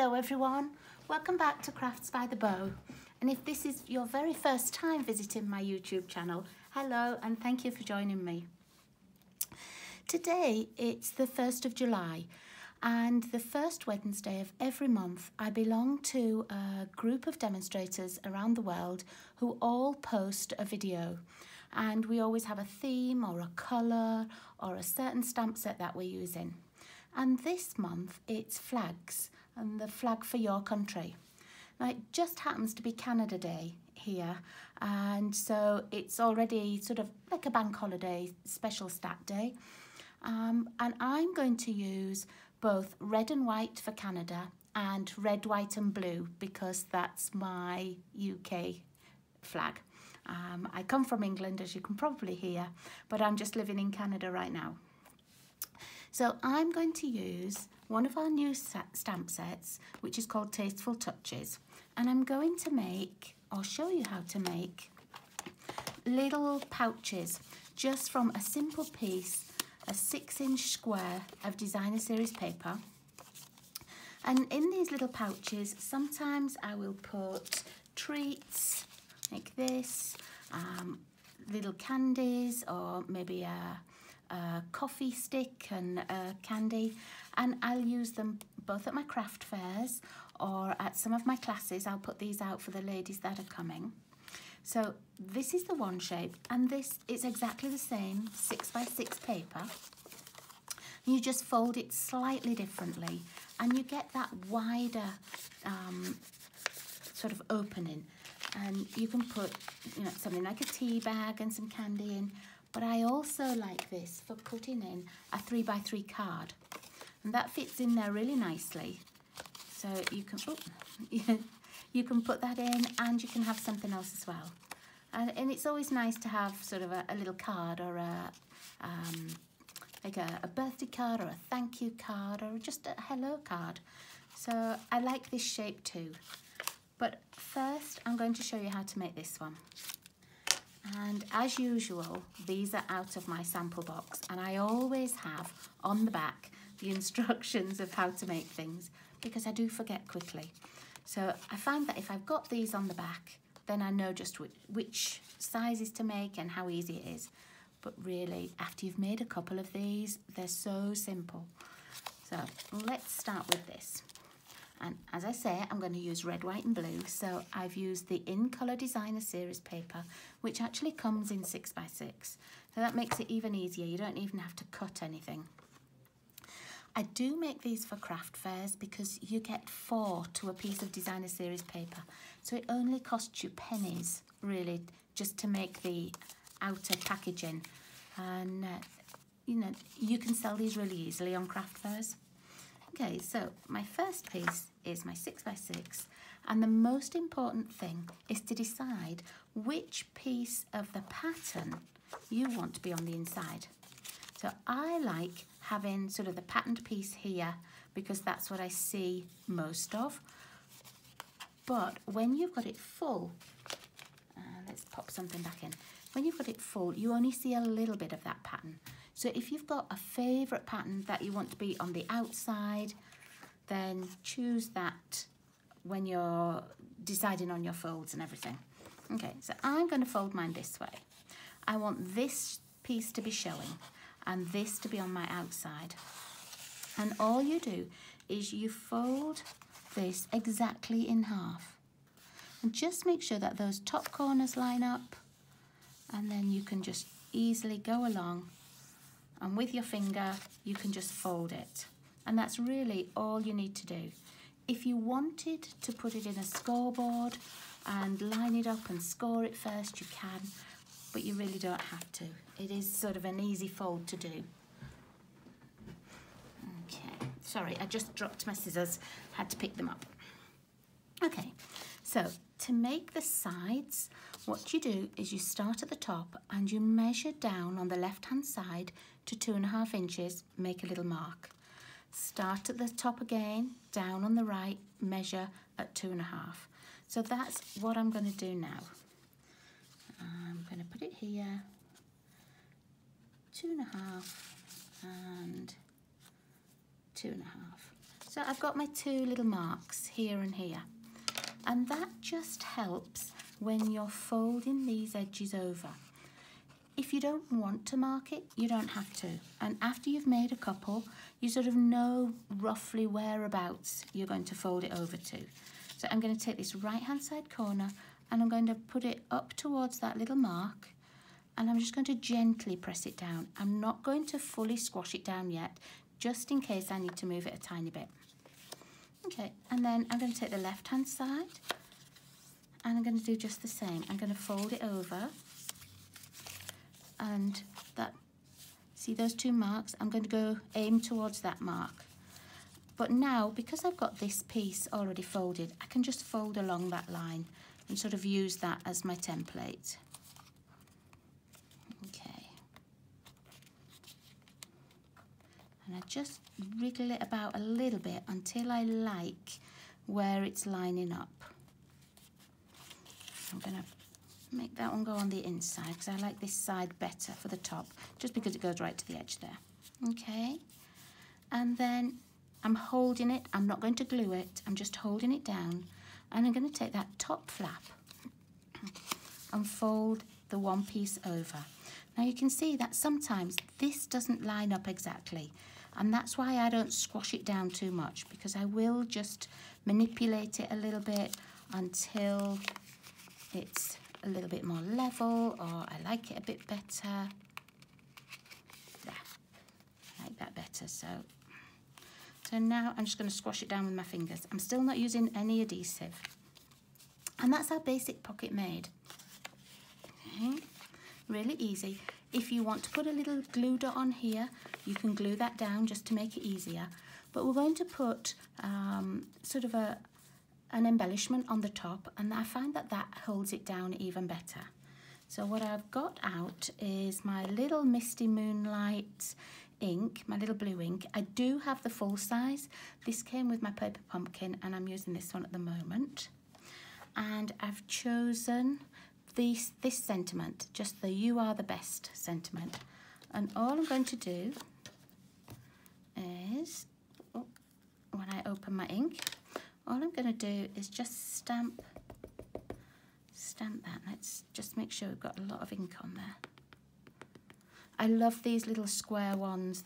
Hello everyone, welcome back to Crafts by the Bow. And if this is your very first time visiting my YouTube channel, hello and thank you for joining me. Today it's the 1st of July and the first Wednesday of every month I belong to a group of demonstrators around the world who all post a video. And we always have a theme or a colour or a certain stamp set that we're using. And this month it's flags and the flag for your country. Now it just happens to be Canada Day here, and so it's already sort of like a bank holiday special stat day. And I'm going to use both red and white for Canada and red, white and blue because that's my UK flag. I come from England, as you can probably hear, but I'm just living in Canada right now. So I'm going to use one of our new stamp sets, which is called Tasteful Touches. And I'm going to make, or show you how to make, little pouches just from a simple piece, a 6-inch square of designer series paper. And in these little pouches, sometimes I will put treats like this, little candies, or maybe a coffee stick and candy, and I'll use them both at my craft fairs or at some of my classes. I'll put these out for the ladies that are coming. So this is the one shape, and this is exactly the same 6x6 paper. You just fold it slightly differently and you get that wider sort of opening, and you can put, you know, something like a tea bag and some candy in. But I also like this for putting in a 3x3 card, and that fits in there really nicely. So you can, you can put that in, and you can have something else as well. And it's always nice to have sort of a little card, or like a birthday card, or a thank you card, or just a hello card. So I like this shape too. But first I'm going to show you how to make this one. And as usual, these are out of my sample box, and I always have on the back the instructions of how to make things because I do forget quickly. So I find that if I've got these on the back, then I know just which sizes to make and how easy it is. But really, after you've made a couple of these, they're so simple. So let's start with this. And as I say, I'm going to use red, white and blue. So I've used the In Colour Designer Series paper, which actually comes in 6x6. So that makes it even easier. You don't even have to cut anything. I do make these for craft fairs because you get 4 to a piece of designer series paper. So it only costs you pennies, really, just to make the outer packaging. And, you know, you can sell these really easily on craft fairs. Okay, so my first piece is my 6x6, and the most important thing is to decide which piece of the pattern you want to be on the inside. So I like having sort of the patterned piece here because that's what I see most of. But when you've got it full, let's pop something back in. When you've got it full, you only see a little bit of that pattern. So if you've got a favourite pattern that you want to be on the outside, then choose that when you're deciding on your folds and everything. Okay, so I'm going to fold mine this way. I want this piece to be showing and this to be on my outside. And all you do is you fold this exactly in half. And just make sure that those top corners line up, and then you can just easily go along, and with your finger you can just fold it. And that's really all you need to do. If you wanted to put it in a scoreboard and line it up and score it first, you can, but you really don't have to. It is sort of an easy fold to do. Okay, sorry, I just dropped my scissors, had to pick them up. Okay, so to make the sides, what you do is you start at the top and you measure down on the left-hand side to 2.5 inches, make a little mark. Start at the top again, down on the right, measure at 2.5. So that's what I'm going to do now. I'm going to put it here, 2.5 and 2.5. So I've got my two little marks here and here, and that just helps when you're folding these edges over. If you don't want to mark it, you don't have to. And after you've made a couple, you sort of know roughly whereabouts you're going to fold it over to. So I'm going to take this right-hand side corner and I'm going to put it up towards that little mark, and I'm just going to gently press it down. I'm not going to fully squash it down yet, just in case I need to move it a tiny bit. Okay, and then I'm going to take the left-hand side and I'm going to do just the same. I'm going to fold it over, and that, see those two marks? I'm going to go aim towards that mark. But now, because I've got this piece already folded, I can just fold along that line and sort of use that as my template. Okay. And I just wriggle it about a little bit until I like where it's lining up. I'm going to make that one go on the inside because I like this side better for the top, just because it goes right to the edge there. Okay, and then I'm holding it. I'm not going to glue it. I'm just holding it down, and I'm going to take that top flap and fold the one piece over. Now you can see that sometimes this doesn't line up exactly, and that's why I don't squash it down too much, because I will just manipulate it a little bit until it's a little bit more level, or I like it a bit better. Yeah, I like that better. So now I'm just going to squash it down with my fingers. I'm still not using any adhesive. And that's our basic pocket made. Okay, really easy. If you want to put a little glue dot on here, you can glue that down just to make it easier. But we're going to put sort of an embellishment on the top, and I find that that holds it down even better. So what I've got out is my little Misty Moonlight ink, my little blue ink. I do have the full size. This came with my paper pumpkin, and I'm using this one at the moment. And I've chosen this sentiment, just the "You are the best" sentiment. And all I'm going to do is, when I open my ink, all I'm going to do is just stamp that. Let's just make sure we've got a lot of ink on there. I love these little square ones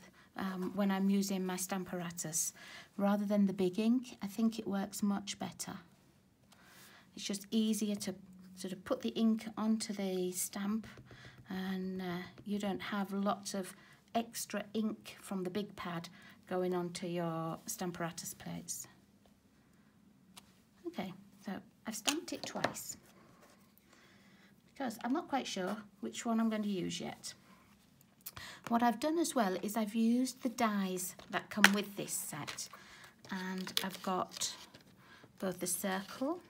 when I'm using my Stamparatus rather than the big ink. I think it works much better. It's just easier to sort of put the ink onto the stamp, and you don't have lots of extra ink from the big pad going onto your Stamparatus plates. Okay, so I've stamped it twice because I'm not quite sure which one I'm going to use yet. What I've done as well is I've used the dies that come with this set, and I've got both the circle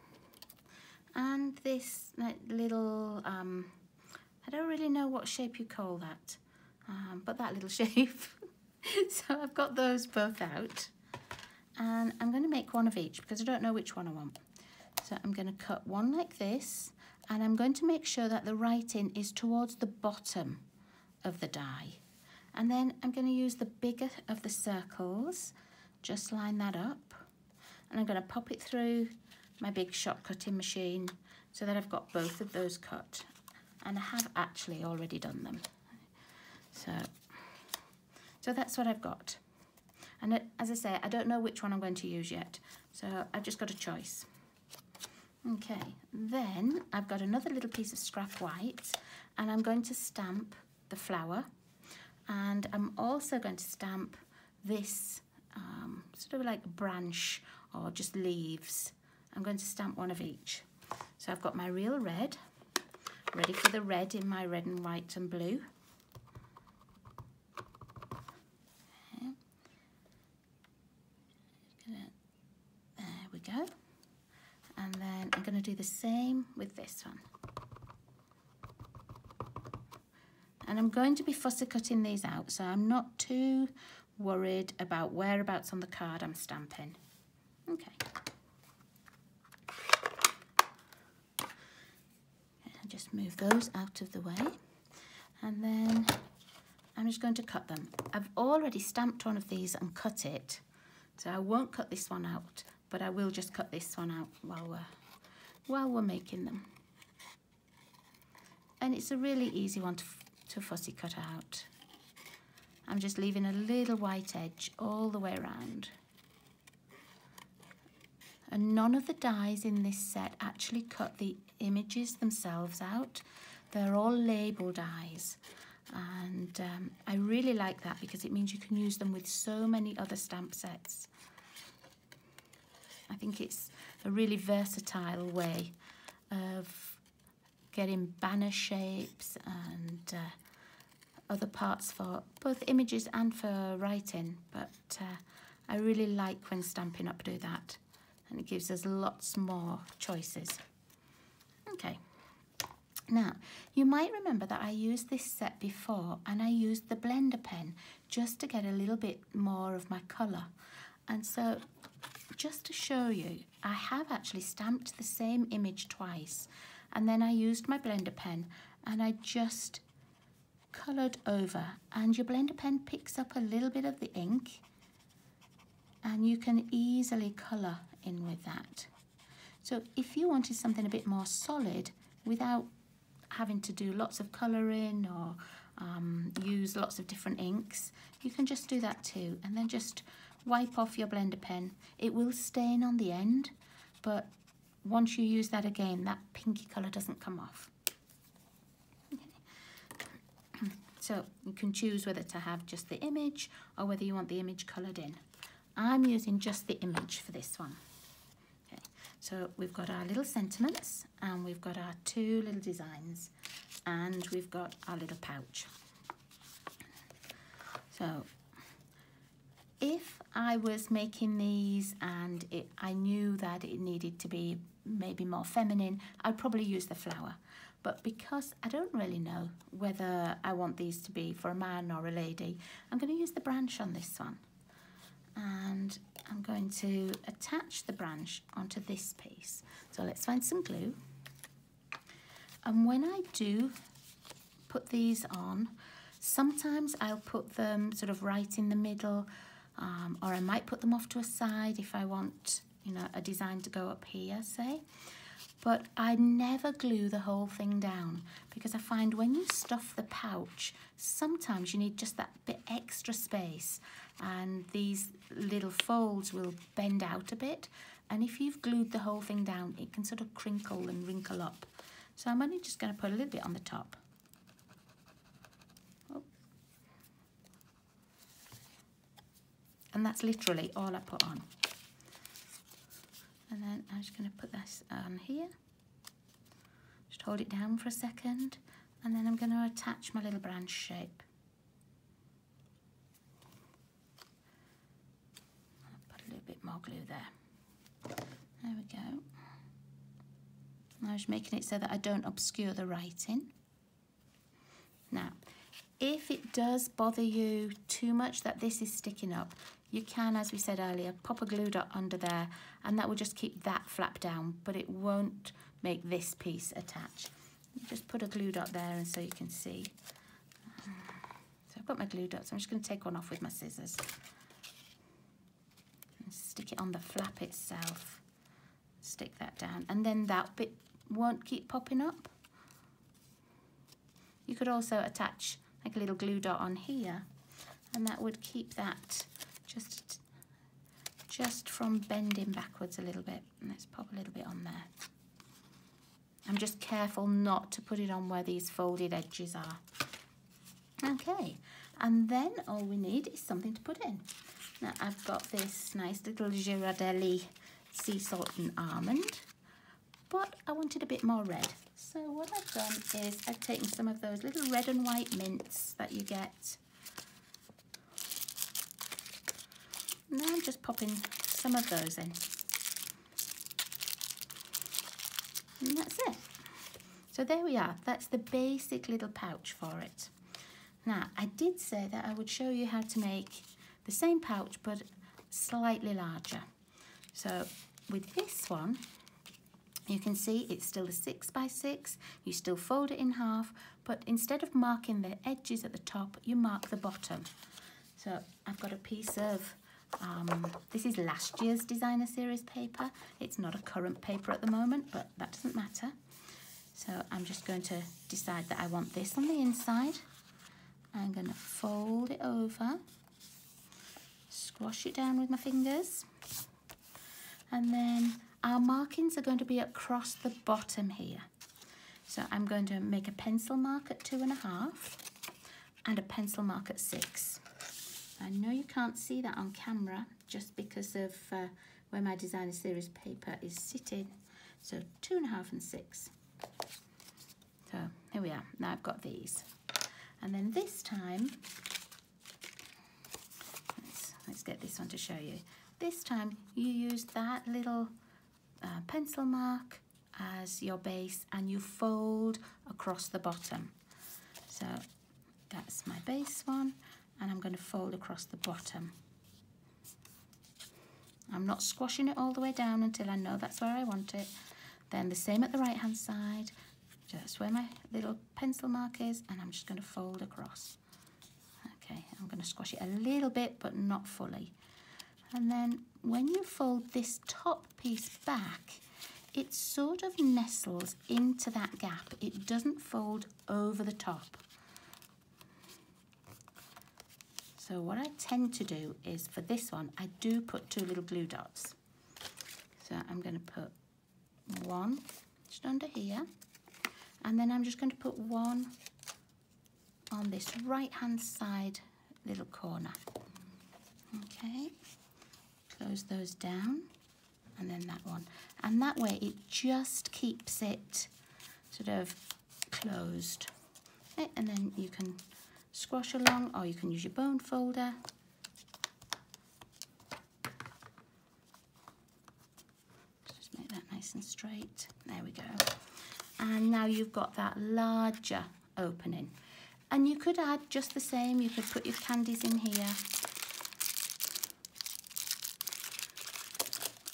and this little, I don't really know what shape you call that, but that little shape. So I've got those both out, and I'm going to make one of each because I don't know which one I want. So I'm going to cut one like this, and I'm going to make sure that the writing is towards the bottom of the die. And then I'm going to use the bigger of the circles, just line that up, and I'm going to pop it through my big shot cutting machine so that I've got both of those cut, and I have actually already done them. So that's what I've got. And as I say, I don't know which one I'm going to use yet, so I've just got a choice. Okay, then I've got another little piece of scrap white, and I'm going to stamp the flower, and I'm also going to stamp this sort of like branch or just leaves. I'm going to stamp one of each. So I've got my real red, ready for the red in my red and white and blue. There we go. And then I'm going to do the same with this one. And I'm going to be fussy cutting these out, so I'm not too worried about whereabouts on the card I'm stamping. Okay. I'll just move those out of the way, and then I'm just going to cut them. I've already stamped one of these and cut it, So I won't cut this one out, but I will just cut this one out while we're making them. And it's a really easy one to fussy cut out. I'm just leaving a little white edge all the way around. And none of the dies in this set actually cut the images themselves out. They're all label dies. And I really like that because it means you can use them with so many other stamp sets. I think it's a really versatile way of getting banner shapes and other parts for both images and for writing. But I really like when Stampin' Up! Do that. And it gives us lots more choices. Okay. Now, you might remember that I used this set before and I used the blender pen just to get a little bit more of my colour. And so, just to show you, I have actually stamped the same image twice. And then I used my blender pen and I just coloured over. And your blender pen picks up a little bit of the ink and you can easily colour in with that. So if you wanted something a bit more solid without having to do lots of colouring or use lots of different inks, you can just do that too, and then just wipe off your blender pen. It will stain on the end, but once you use that again, that pinky colour doesn't come off. Okay. So you can choose whether to have just the image or whether you want the image coloured in. I'm using just the image for this one. Okay. So we've got our little sentiments and we've got our two little designs and we've got our little pouch. So if I was making these and I knew that it needed to be maybe more feminine, I'd probably use the flower. But because I don't really know whether I want these to be for a man or a lady, I'm going to use the branch on this one. And I'm going to attach the branch onto this piece. So let's find some glue. And when I do put these on, sometimes I'll put them sort of right in the middle, or I might put them off to a side if I want, you know, a design to go up here, say. But I never glue the whole thing down because I find when you stuff the pouch, sometimes you need just that bit extra space and these little folds will bend out a bit. And if you've glued the whole thing down, it can sort of crinkle and wrinkle up. So I'm only just going to put a little bit on the top. Oh. And that's literally all I put on. And then I'm just going to put this on here. Just hold it down for a second. And then I'm going to attach my little branch shape. I'll put a little bit more glue there. There we go. I'm just making it so that I don't obscure the writing. Now, if it does bother you too much that this is sticking up, you can, as we said earlier, pop a glue dot under there and that will just keep that flap down, but it won't make this piece attach. Just put a glue dot there and so you can see. So I've got my glue dots. I'm just going to take one off with my scissors. And stick it on the flap itself. Stick that down and then that bit won't keep popping up. You could also attach like a little glue dot on here and that would keep that just from bending backwards a little bit. And let's pop a little bit on there. I'm just careful not to put it on where these folded edges are. Okay, and then all we need is something to put in. Now I've got this nice little Girardelli sea salt and almond, but I wanted a bit more red. So what I've done is I've taken some of those little red and white mints that you get. Now I'm just popping some of those in. And that's it. So there we are. That's the basic little pouch for it. Now, I did say that I would show you how to make the same pouch, but slightly larger. So with this one, you can see it's still a 6 by 6. You still fold it in half, but instead of marking the edges at the top, you mark the bottom. So I've got a piece of This is last year's designer series paper. It's not a current paper at the moment, but that doesn't matter. So I'm just going to decide that I want this on the inside. I'm going to fold it over, squash it down with my fingers, and then our markings are going to be across the bottom here. So I'm going to make a pencil mark at 2.5 and a pencil mark at 6. I know you can't see that on camera just because of where my designer series paper is sitting. So 2.5 and 6. So here we are. Now I've got these. And then this time, let's get this one to show you. This time you use that little pencil mark as your base and you fold across the bottom. So that's my base one, and I'm going to fold across the bottom. I'm not squashing it all the way down until I know that's where I want it. Then the same at the right hand side. That's where my little pencil mark is, and I'm just going to fold across. Okay, I'm going to squash it a little bit, but not fully. And then when you fold this top piece back, it sort of nestles into that gap. It doesn't fold over the top. So what I tend to do is, for this one, I do put 2 little glue dots. So I'm going to put one just under here. And then I'm just going to put one on this right-hand side little corner. Okay, close those down, and then that one. And that way it just keeps it sort of closed. Okay, and then you can squash along, or you can use your bone folder. Just make that nice and straight. There we go. And now you've got that larger opening. And you could add just the same. You could put your candies in here.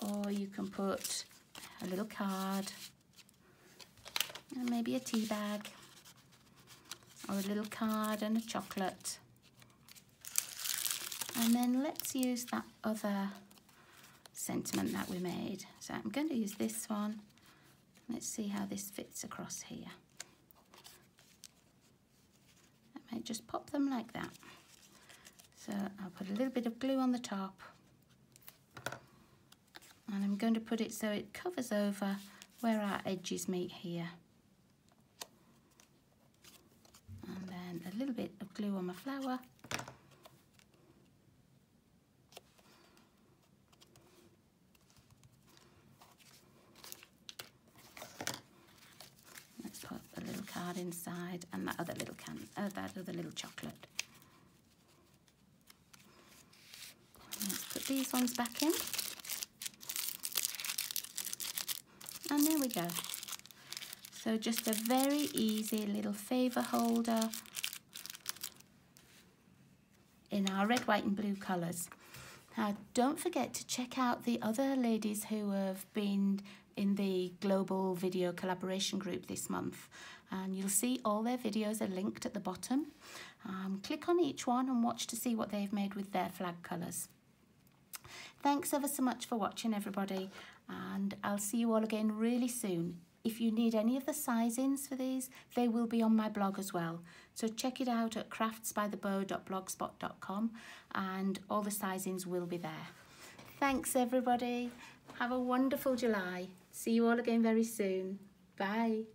Or you can put a little card. And maybe a tea bag. Or a little card and a chocolate. And then let's use that other sentiment that we made. So I'm going to use this one. Let's see how this fits across here. I might just pop them like that. So I'll put a little bit of glue on the top. And I'm going to put it so it covers over where our edges meet here. And then a little bit of glue on my flower. Inside, and that other little chocolate. Let's put these ones back in, and there we go. So just a very easy little favour holder in our red, white and blue colours. Now don't forget to check out the other ladies who have been in the global video collaboration group this month, and you'll see all their videos are linked at the bottom. Click on each one and watch to see what they've made with their flag colours. Thanks ever so much for watching, everybody, and I'll see you all again really soon. If you need any of the sizings for these, they will be on my blog as well. So check it out at craftsbythebow.blogspot.com, and all the sizings will be there. Thanks, everybody. Have a wonderful July. See you all again very soon. Bye.